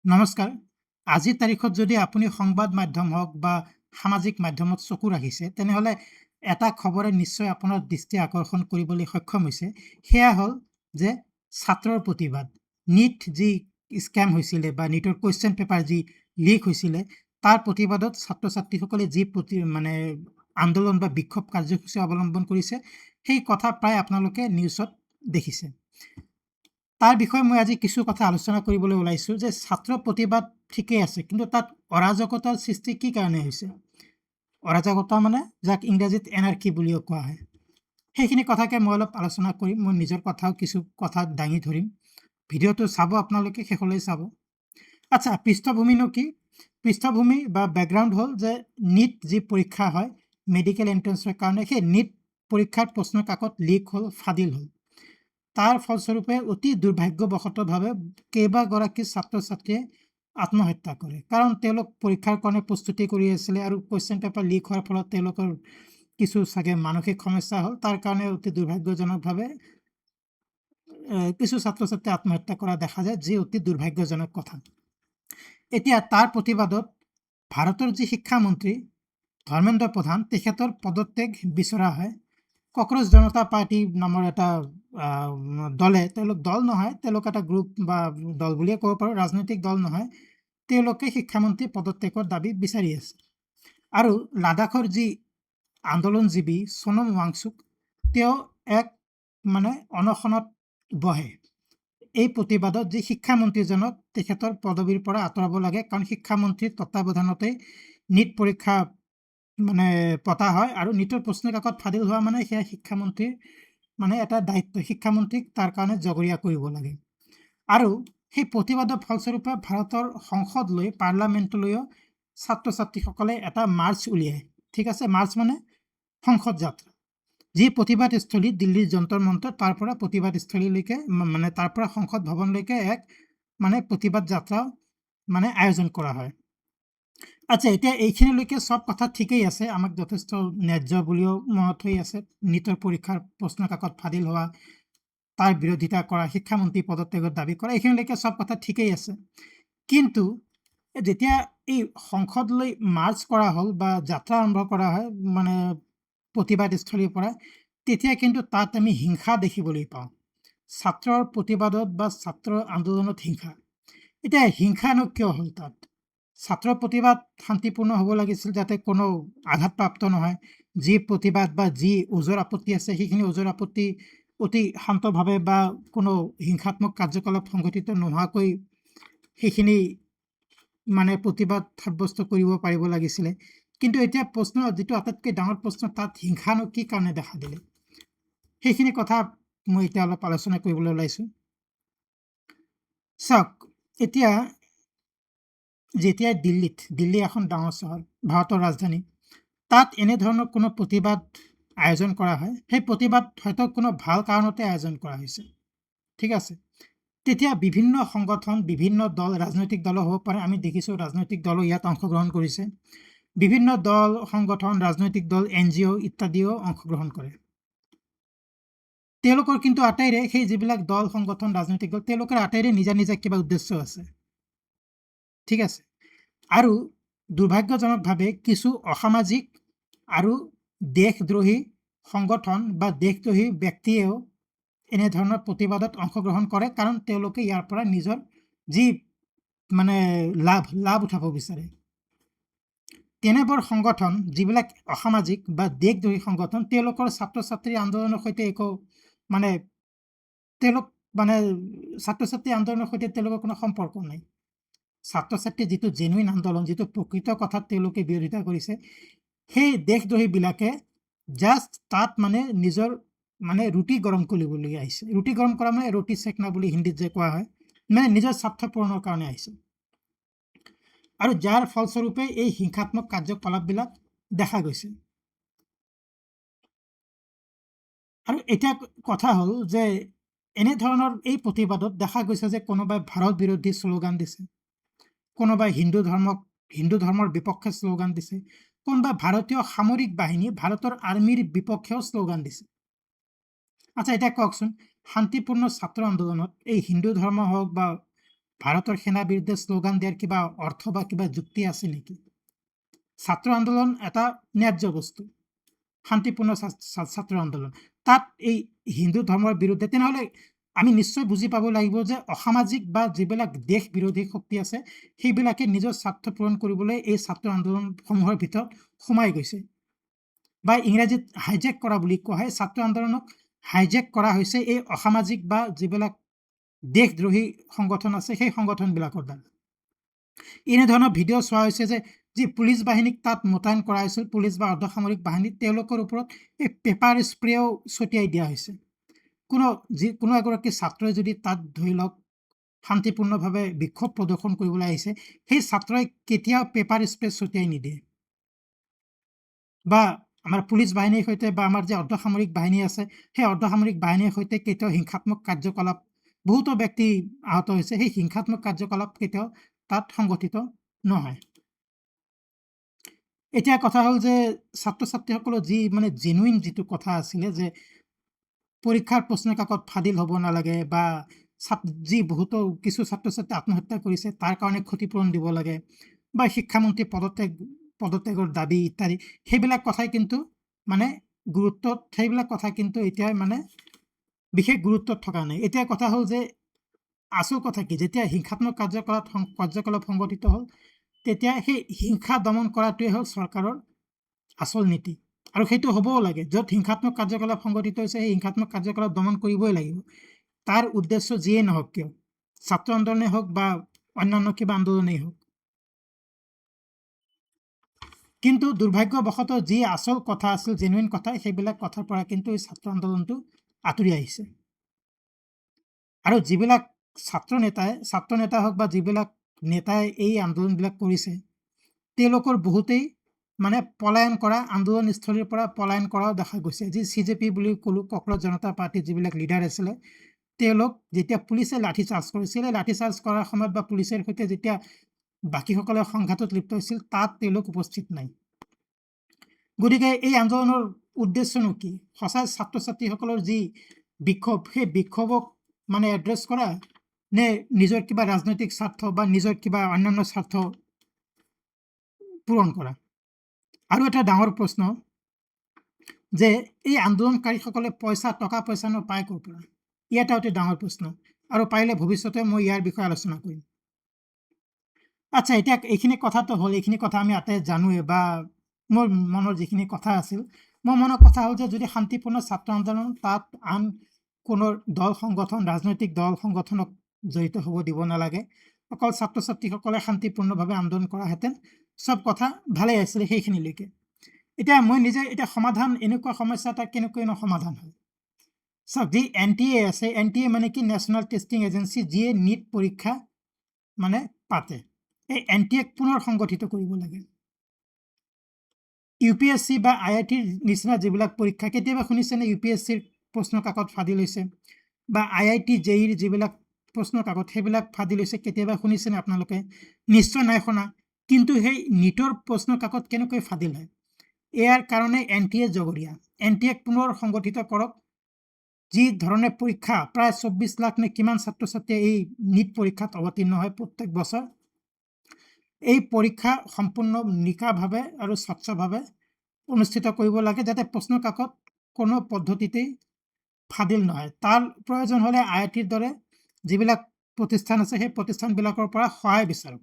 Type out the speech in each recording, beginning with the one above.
নমস্কাৰ। আজিৰ তাৰিখত যদি আপুনি সংবাদ মাধ্যম হওক বা সামাজিক মাধ্যমত চকু ৰাখিছে, তেনেহ'লে এটা খবৰে নিশ্চয় আপোনাৰ দৃষ্টি আকৰ্ষণ কৰিবলৈ সক্ষম হৈছে। সেয়া হ'ল যে ছাত্ৰৰ প্ৰতিবাদ। নীট যি স্কেম হৈছিলে বা নীটৰ কুৱেশ্যন পেপাৰ যি লিক হৈছিলে, তাৰ প্ৰতিবাদত ছাত্ৰ-ছাত্ৰীসকলে যি আন্দোলন বা বিক্ষোভ কাৰ্যসূচী অৱলম্বন কৰিছে, সেই কথা প্ৰায় আপোনালোকে নিউজত দেখিছে। তাৰ বিষয়ে মই আজি কিছু কথা আলোচনা কৰিবলৈ ওলাইছোঁ যে ছাত্ৰ প্ৰতিবাদ ঠিকেই আছে, কিন্তু তাত অৰাজকতাৰ সৃষ্টি কি কাৰণে হৈছে? অৰাজকতা মানে যাক ইংৰাজীত এনাৰ্কি বুলিও কোৱা হয়। সেইখিনি কথাকে মই অলপ আলোচনা কৰিম। মই নিজৰ কথাও কিছু কথা দাঙি ধৰিম। ভিডিঅ'টো চাব, আপোনালোকে শেষলৈ চাব। আচ্ছা, পৃষ্ঠভূমিনো কি? পৃষ্ঠভূমি বা বেকগ্ৰাউণ্ড হ'ল যে নীট যি পৰীক্ষা হয় মেডিকেল এণ্ট্ৰেঞ্চৰ কাৰণে, সেই নীট পৰীক্ষাৰ প্ৰশ্ন কাকত লিক হ'ল, ফাদিল হ'ল। তাৰ ফলস্বৰূপে অতি দুৰ্ভাগ্যবশতভাৱে কেইবাগৰাকী ছাত্ৰ ছাত্ৰীয়ে আত্মহত্যা কৰে, কাৰণ তেওঁলোক পৰীক্ষাৰ কাৰণে প্ৰস্তুতি কৰি আছিলে আৰু কুৱেশ্যন পেপাৰ লিক হোৱাৰ ফলত তেওঁলোকৰ কিছু চাগে মানসিক সমস্যা হ'ল। তাৰ কাৰণে অতি দুৰ্ভাগ্যজনকভাৱে কিছু ছাত্ৰ ছাত্ৰীয়ে আত্মহত্যা কৰা দেখা যায়, যি অতি দুৰ্ভাগ্যজনক কথা। এতিয়া তাৰ প্ৰতিবাদত ভাৰতৰ যি শিক্ষামন্ত্ৰী ধৰ্মেন্দ্ৰ প্ৰধান, তেখেতৰ পদত্যাগ বিচৰা হয়। কক্ৰজ জনতা পাৰ্টি নামৰ এটা দলে, তেওঁলোক দল নহয়, তেওঁলোক এটা গ্ৰুপ বা দল বুলিয়ে ক'ব পাৰোঁ, ৰাজনৈতিক দল নহয়, তেওঁলোকে শিক্ষামন্ত্ৰী পদত্যাগৰ দাবী বিচাৰি আছে। আৰু লাডাখৰ যি আন্দোলনজীৱী সোনম ৱাংচুক, তেওঁ এক অনশনত বহে এই প্ৰতিবাদত, যি শিক্ষামন্ত্ৰীজনক তেখেতৰ পদবীৰ পৰা আঁতৰাব লাগে, কাৰণ শিক্ষামন্ত্ৰীৰ তত্বাৱধানতেই নীট পৰীক্ষা পতা হয় আৰু নীটৰ প্ৰশ্ন কাকত ফাদিল হোৱা মানে সেয়া শিক্ষামন্ত্ৰীৰ এটা দায়িত্ব। শিক্ষামন্ত্ৰীক তাৰ কাৰণে জগৰীয়া কৰিব লাগে। আৰু সেই প্ৰতিবাদৰ ফলস্বৰূপে ভাৰতৰ সংসদলৈ, পাৰ্লামেণ্টলৈও ছাত্ৰ ছাত্ৰীসকলে এটা মাৰ্চ উলিয়ায়। ঠিক আছে, মাৰ্চ মানে সংসদ যাত্ৰা, যি প্ৰতিবাদস্থলী দিল্লীৰ যন্তৰ মন্তৰ, তাৰ পৰা প্ৰতিবাদস্থলীলৈকে তাৰ পৰা সংসদ ভৱনলৈকে এক প্ৰতিবাদ যাত্ৰা আয়োজন কৰা হয়। আচ্ছা, এতিয়া এইখিনিলৈকে চব কথা ঠিকেই আছে, আমাক যথেষ্ট ন্যায্য বুলিও মনত হৈ আছে। নীটৰ পৰীক্ষাৰ প্ৰশ্ন কাকত ফাদিল হোৱা, তাৰ বিৰোধিতা কৰা, শিক্ষামন্ত্ৰী পদত্যাগৰ দাবী কৰা, এইখিনিলৈকে চব কথা ঠিকেই আছে। কিন্তু যেতিয়া এই সংসদলৈ মাৰ্চ কৰা হ'ল বা যাত্ৰা আৰম্ভ কৰা হয় প্ৰতিবাদস্থলীৰ পৰা, তেতিয়া কিন্তু তাত আমি হিংসা দেখিবলৈ পাওঁ। ছাত্ৰৰ প্ৰতিবাদত বা ছাত্ৰ আন্দোলনত হিংসা। এতিয়া হিংসানো কিয় হ'ল? তাত ছাত্ৰৰ প্ৰতিবাদ শান্তিপূৰ্ণ হ'ব লাগিছিল, যাতে কোনো আঘাতপ্ৰাপ্ত নহয়। যি প্ৰতিবাদ বা যি ওজৰ আপত্তি আছে, সেইখিনি ওজৰ আপত্তি অতি শান্তভাৱে বা কোনো হিংসাত্মক কাৰ্যকলাপ সংঘটিত নোহোৱাকৈ সেইখিনি প্ৰতিবাদ সাব্যস্ত কৰিব পাৰিব লাগিছিলে। কিন্তু এতিয়া প্ৰশ্ন, যিটো আটাইতকৈ ডাঙৰ প্ৰশ্ন, তাত হিংসানো কি কাৰণে দেখা দিলে? সেইখিনি কথা মই এতিয়া অলপ আলোচনা কৰিবলৈ ওলাইছোঁ। চাওক, এতিয়া যেতিয়া দিল্লী এখন ডাঙৰ চহৰ, ভাৰতৰ ৰাজধানী, তাত এনেধৰণৰ কোনো প্ৰতিবাদ আয়োজন কৰা হয়, সেই প্ৰতিবাদ হয়তো কোনো ভাল কাৰণতে আয়োজন কৰা হৈছে। ঠিক আছে, তেতিয়া বিভিন্ন সংগঠন, বিভিন্ন দল, ৰাজনৈতিক দলো হ'ব পাৰে, আমি দেখিছোঁ ৰাজনৈতিক দলো ইয়াত অংশগ্ৰহণ কৰিছে। বিভিন্ন দল, সংগঠন, ৰাজনৈতিক দল, NGO ইত্যাদিও অংশগ্ৰহণ কৰে। তেওঁলোকৰ কিন্তু আটাইৰে, সেই যিবিলাক দল, সংগঠন, ৰাজনৈতিক দল, তেওঁলোকৰ আটাইৰে নিজা নিজা কিবা উদ্দেশ্য আছে। ঠিক আছে, আৰু দুৰ্ভাগ্যজনকভাৱে কিছু অসামাজিক আৰু দেশদ্ৰোহী সংগঠন বা দেশদ্ৰোহী ব্যক্তিয়েও এনেধৰণৰ প্ৰতিবাদত অংশগ্ৰহণ কৰে, কাৰণ তেওঁলোকে ইয়াৰ পৰা নিজৰ যি লাভ উঠাব বিচাৰে। তেনেবোৰ সংগঠন, যিবিলাক অসামাজিক বা দেশদ্ৰোহী সংগঠন, তেওঁলোকৰ ছাত্ৰ ছাত্ৰী আন্দোলনৰ সৈতে একো তেওঁলোক ছাত্ৰ ছাত্ৰী আন্দোলনৰ সৈতে তেওঁলোকৰ কোনো সম্পৰ্ক নাই। ছাত্ৰ ছাত্ৰী যিটো জেনুইন আন্দোলন, যিটো প্ৰকৃত কথাত তেওঁলোকে বিৰোধিতা কৰিছে, সেই দেশদ্ৰোহীবিলাকে জাষ্ট তাত নিজৰ ৰুটি গৰম কৰিবলৈ আহিছে। ৰুটি গৰম কৰা ৰুটি চেকনা বুলি হিন্দীত যে কোৱা হয়, নিজৰ স্বাৰ্থ পূৰণৰ কাৰণে আহিছে। আৰু যাৰ ফলস্বৰূপে এই হিংসাত্মক কাৰ্যকলাপবিলাক দেখা গৈছে। আৰু এতিয়া কথা হ'ল যে এনেধৰণৰ এই প্ৰতিবাদত দেখা গৈছে যে কোনোবাই ভাৰত বিৰোধী শ্লোগান দিছে, কোনোবাই হিন্দু ধৰ্মৰ বিপক্ষে শ্লোগান দিছে, কোনোবাই ভাৰতীয় সামৰিক বাহিনী, ভাৰতৰ আৰ্মীৰ বিপক্ষেও শ্লোগান দিছে। আচ্ছা, এতিয়া কওকচোন, শান্তিপূৰ্ণ ছাত্ৰ আন্দোলনত এই হিন্দু ধৰ্ম হওক বা ভাৰতৰ সেনাৰ বিৰুদ্ধে শ্লোগান দিয়াৰ কিবা অৰ্থ বা কিবা যুক্তি আছে নেকি? ছাত্ৰ আন্দোলন এটা ন্যায্য বস্তু, শান্তিপূৰ্ণ ছাত্ৰ আন্দোলন। তাত এই হিন্দু ধৰ্মৰ বিৰুদ্ধে, তেনেহ'লে আমি নিশ্চয় বুজি পাব লাগিব যে অসামাজিক বা যিবিলাক দেশ বিৰোধী শক্তি আছে সেইবিলাকে নিজৰ স্বাৰ্থ পূৰণ কৰিবলৈ এই ছাত্ৰ আন্দোলনসমূহৰ ভিতৰত সোমাই গৈছে, বা ইংৰাজীত হাইজেক কৰা বুলি কোৱা হয়। ছাত্ৰ আন্দোলনক হাইজেক কৰা হৈছে এই অসামাজিক বা যিবিলাক দেশদ্ৰোহী সংগঠন আছে সেই সংগঠনবিলাকৰ দ্বাৰা। এনেধৰণৰ ভিডিঅ' চোৱা হৈছে যে যি পুলিচ বাহিনীক তাত মোতায়েন কৰা হৈছিল, পুলিচ বা অৰ্ধসামৰিক বাহিনী, তেওঁলোকৰ ওপৰত এই পেপাৰ স্প্ৰেও ছটিয়াই দিয়া হৈছে। কোনো এগৰাকী ছাত্ৰই যদি তাত ধৰি লওক শান্তিপূৰ্ণভাৱে বিক্ষোভ প্ৰদৰ্শন কৰিবলৈ আহিছে, সেই ছাত্ৰই কেতিয়াও পেপাৰ স্প্ৰে ছটিয়াই নিদিয়ে। বা আমাৰ পুলিচ বাহিনীৰ সৈতে বা আমাৰ যে অৰ্ধসামৰিক বাহিনী আছে সেই অৰ্ধসামৰিক বাহিনীৰ সৈতে কেতিয়াও হিংসাত্মক কাৰ্যকলাপ, বহুতো ব্যক্তি আহত হৈছে, সেই হিংসাত্মক কাৰ্যকলাপ কেতিয়াও তাত সংগঠিত নহয়। এতিয়া কথা হ'ল যে ছাত্ৰ ছাত্ৰীসকলৰ যি জেনুইন যিটো কথা আছিলে যে পৰীক্ষাৰ প্ৰশ্ন কাকত ফাদিল হ'ব নালাগে, বা যি বহুতো কিছু ছাত্ৰ ছাত্ৰী আত্মহত্যা কৰিছে তাৰ কাৰণে ক্ষতিপূৰণ দিব লাগে, বা শিক্ষামন্ত্ৰী পদত্যাগৰ দাবী ইত্যাদি, সেইবিলাক কথাই কিন্তু সেইবিলাক কথা কিন্তু এতিয়া বিশেষ গুৰুত্বত থকা নাই। এতিয়া কথা হ'ল যে আচল কথা কি, যেতিয়া হিংসাত্মক কাৰ্যকলাপ সংগঠিত হ'ল তেতিয়া সেই হিংসা দমন কৰাটোৱে হ'ল চৰকাৰৰ আচল নীতি, আৰু সেইটো হ'বও লাগে। য'ত হিংসাত্মক কাৰ্যকলাপ সংগঠিত হৈছে সেই হিংসাত্মক কাৰ্যকলাপ দমন কৰিবই লাগিব, তাৰ উদ্দেশ্য যিয়েই নহওক কিয়, ছাত্ৰ আন্দোলনেই হওক বা অন্যান্য কিবা আন্দোলনেই হওক। কিন্তু দুৰ্ভাগ্যবশতঃ যি আচল কথা আছিল, জেনুইন কথা, সেইবিলাক কথাৰ পৰা কিন্তু এই ছাত্ৰ আন্দোলনটো আঁতৰি আহিছে। আৰু যিবিলাক ছাত্ৰ নেতা হওক বা যিবিলাক নেতাই এই আন্দোলনবিলাক কৰিছে, তেওঁলোকৰ বহুতেই পলায়ন কৰা, আন্দোলনস্থলীৰ পৰা পলায়ন কৰাও দেখা গৈছে। যি CJP বুলি ক'লোঁ, কক্ৰজ জনতা পাৰ্টিৰ যিবিলাক লিডাৰ আছিলে, তেওঁলোক যেতিয়া পুলিচে লাঠিচাৰ্জ কৰিছিলে, লাঠিচাৰ্জ কৰাৰ সময়ত বা পুলিচৰ সৈতে যেতিয়া বাকীসকলে সংঘাতত লিপ্ত হৈছিল, তাত তেওঁলোক উপস্থিত নাই। গতিকে এই আন্দোলনৰ উদ্দেশ্যনো কি? সঁচাই ছাত্ৰ ছাত্ৰীসকলৰ যি বিক্ষোভ, সেই বিক্ষোভক এড্ৰেছ কৰা, নে নিজৰ কিবা ৰাজনৈতিক স্বাৰ্থ বা নিজৰ কিবা অন্যান্য স্বাৰ্থ পূৰণ কৰা? আৰু এটা ডাঙৰ প্ৰশ্ন যে এই আন্দোলনকাৰীসকলে টকা পইচা পায় ক'ৰ পৰা? এটা অতি ডাঙৰ প্ৰশ্ন, আৰু পাৰিলে ভৱিষ্যতে মই ইয়াৰ বিষয়ে আলোচনা কৰিম। আচ্ছা, এতিয়া এইখিনি কথাটো হ'ল, এইখিনি কথা আমি ইয়াতে জানোৱে, বা মোৰ মনৰ যিখিনি কথা আছিল, মোৰ মনৰ কথা হ'ল যে যদি শান্তিপূৰ্ণ ছাত্ৰ আন্দোলন, তাত আন কোনো দল সংগঠন, ৰাজনৈতিক দল সংগঠনক জড়িত হ'ব দিব নালাগে, অকল ছাত্ৰ ছাত্ৰীসকলে শান্তিপূৰ্ণভাৱে আন্দোলন কৰাহেঁতেন চব কথা ভালেই আছিলে সেইখিনিলৈকে। এতিয়া মই নিজে সমাধান, এনেকুৱা সমস্যা এটা কেনেকৈ সমাধান হয়? চাওক, যি NTA আছে, NTA কি নেশ্যনেল টেষ্টিং এজেঞ্চি, যিয়ে নিট পৰীক্ষা পাতে, এই NTAক পুনৰ সংগঠিত কৰিব লাগে। UPSC বা IITৰ নিচিনা যিবিলাক পৰীক্ষা, কেতিয়াবা শুনিছেনে UPSCৰ প্ৰশ্ন কাকত ফাদিল হৈছে, বা IIT JEEৰ যিবিলাক প্ৰশ্ন কাকত সেইবিলাক ফাদিল হৈছে, কেতিয়াবা শুনিছেনে আপোনালোকে? নিশ্চয় নাই শুনা। কিন্তু সেই নিটৰ প্ৰশ্ন কাকত কেনেকৈ ফাদিল হয়? ইয়াৰ কাৰণে NTA জগৰীয়া। NTAক পুনৰ সংগঠিত কৰক। যি ধৰণে পৰীক্ষা, প্ৰায় 24 লাখ নে কিমান ছাত্ৰ ছাত্ৰীয়ে এই নিট পৰীক্ষাত অৱতীৰ্ণ হয় প্ৰত্যেক বছৰ, এই পৰীক্ষা সম্পূৰ্ণ নিকাভাৱে আৰু স্বচ্ছভাৱে অনুষ্ঠিত কৰিব লাগে, যাতে প্ৰশ্ন কাকত কোনো পদ্ধতিতেই ফাদিল নহয়। তাৰ প্ৰয়োজন হ'লে IITৰ দৰে যিবিলাক প্ৰতিষ্ঠান আছে সেই প্ৰতিষ্ঠানবিলাকৰ পৰা সহায় বিচাৰক,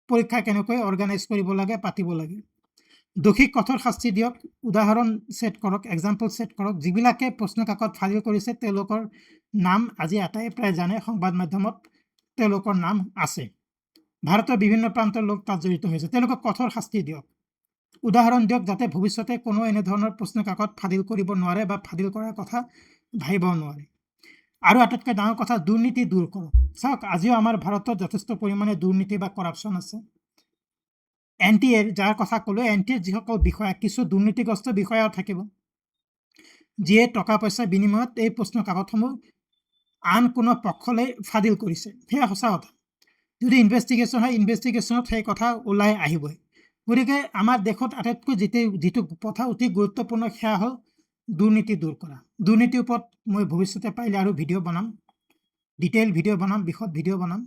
পৰীক্ষা কেনেকৈ অৰ্গেনাইজ কৰিব লাগে, পাতিব লাগে। দোষীক কঠোৰ শাস্তি দিয়ক, উদাহৰণ ছেট কৰক, এক্সাম্পল ছেট কৰক। যিবিলাকে প্ৰশ্ন কাকত ফাদিল কৰিছে তেওঁলোকৰ নাম আজি এটাই প্ৰায় জানে, সংবাদ মাধ্যমত তেওঁলোকৰ নাম আছে, ভাৰতৰ বিভিন্ন প্ৰান্তৰ লোক তাত জড়িত হৈছে। তেওঁলোকক কঠোৰ শাস্তি দিয়ক, উদাহৰণ দিয়ক, যাতে ভৱিষ্যতে কোনো এনেধৰণৰ প্ৰশ্ন কাকত ফাদিল কৰিব নোৱাৰে বা ফাদিল কৰাৰ কথা ভাবিব নোৱাৰে। আৰু আটাইতকৈ ডাঙৰ কথা, দুৰ্নীতি দূৰ কৰক। চাওক, আজিও আমাৰ ভাৰতত যথেষ্ট পৰিমাণে দুৰ্নীতি বা কৰাপশ্যন আছে। NTAৰ যাৰ কথা ক'লোঁ, NTAৰ যিসকল বিষয়া, কিছু দুৰ্নীতিগ্ৰস্ত বিষয়াও থাকিব, যিয়ে টকা পইচাৰ বিনিময়ত এই প্ৰশ্ন কাকতসমূহ আন কোনো পক্ষলৈ ফাদিল কৰিছে। সেয়া সঁচা কথা। যদি ইনভেষ্টিগেশ্যন হয়, ইনভেষ্টিগেশ্যনত সেই কথা ওলাই আহিবই। গতিকে আমাৰ দেশত আটাইতকৈ যিটো কথা অতি গুৰুত্বপূৰ্ণ, সেয়া হ'ল দুৰ্নীতি দূৰ কৰা। দুৰ্নীতিৰ ওপৰত মই ভৱিষ্যতে পাৰিলে আৰু ভিডিঅ' বনাম, ডিটেইল ভিডিঅ' বনাম, বিশদ ভিডিঅ' বনাম।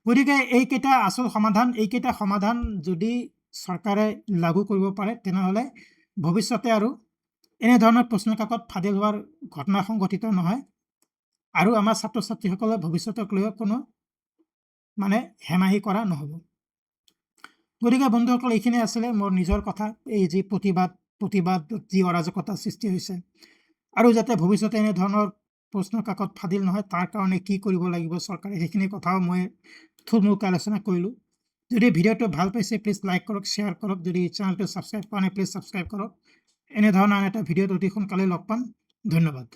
গতিকে এইকেইটা আচল সমাধান, এইকেইটা সমাধান যদি চৰকাৰে লাগু কৰিব পাৰে তেনেহ'লে ভৱিষ্যতে আৰু এনেধৰণৰ প্ৰশ্ন কাকত ফাদিল হোৱাৰ ঘটনা সংঘটিত নহয় আৰু আমাৰ ছাত্ৰ ছাত্ৰীসকলে ভৱিষ্যতক লৈ কোনো মানে হেমাহি কৰা নহ'ব। গতিকে বন্ধুসকল, এইখিনি আছিলে মোৰ নিজৰ কথা, এই যি প্ৰতিবাদ যি অৰাজকতা সৃষ্টি হৈছে আৰু যাতে ভৱিষ্যতে এনেধৰণৰ প্ৰশ্ন কাকত ফাদিল নহয় তাৰ কাৰণে কি কৰিব লাগিব চৰকাৰে, সেইখিনি কথাও মই থুলমূলকৈ আলোচনা কৰিলোঁ। যদি ভিডিঅ'টো ভাল পাইছে প্লিজ লাইক কৰক, শ্বেয়াৰ কৰক। যদি চেনেলটো ছাবস্ক্ৰাইব কৰা নাই প্লিজ ছাবস্ক্ৰাইব কৰক। এনেধৰণৰ এটা ভিডিঅ'ত অতি সোনকালে লগ পাম। ধন্যবাদ।